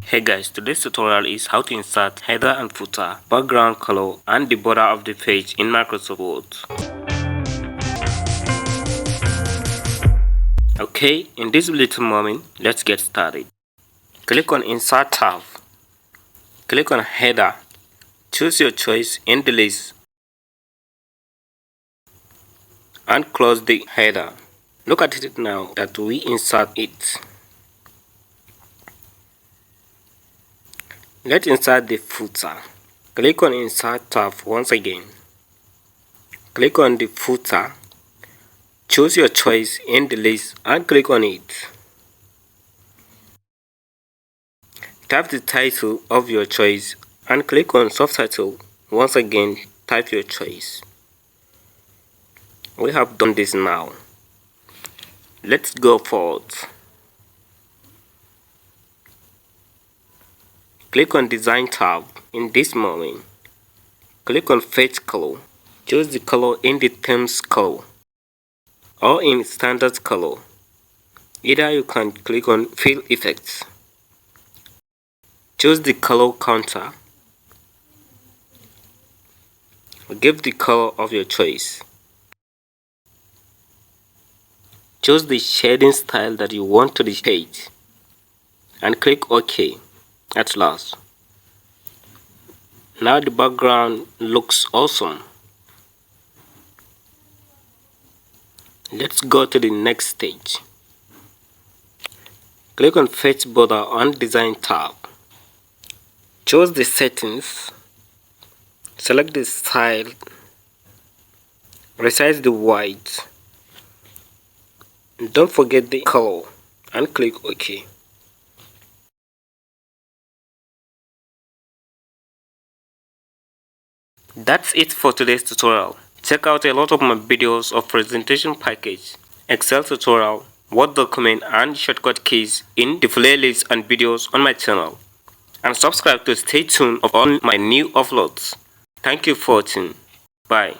Hey guys, today's tutorial is how to insert header and footer, background color and the border of the page in Microsoft Word. Okay, in this little moment, let's get started. Click on Insert tab. Click on Header. Choose your choice in the list and close the header. Look at it now that we insert it. Let's insert the footer. Click on Insert tab once again. Click on the footer. Choose your choice in the list and click on it. Type the title of your choice and click on Subtitle. Once again, type your choice. We have done this now. Let's go forward. Click on Design tab in this moment. Click on Fetch Color. Choose the color in the theme's color or in standard color. Either you can click on Fill Effects. Choose the color counter. Give the color of your choice. Choose the shading style that you want to the page and click OK at last. Now the background looks awesome. Let's go to the next stage. Click on Fetch Border on Design tab. Choose the settings. Select the style. Resize the white. Don't forget the color and click OK. That's it for today's tutorial. Check out a lot of my videos of presentation package, Excel tutorial, Word document and shortcut keys in the playlists and videos on my channel. And subscribe to stay tuned of all my new uploads. Thank you for watching. Bye.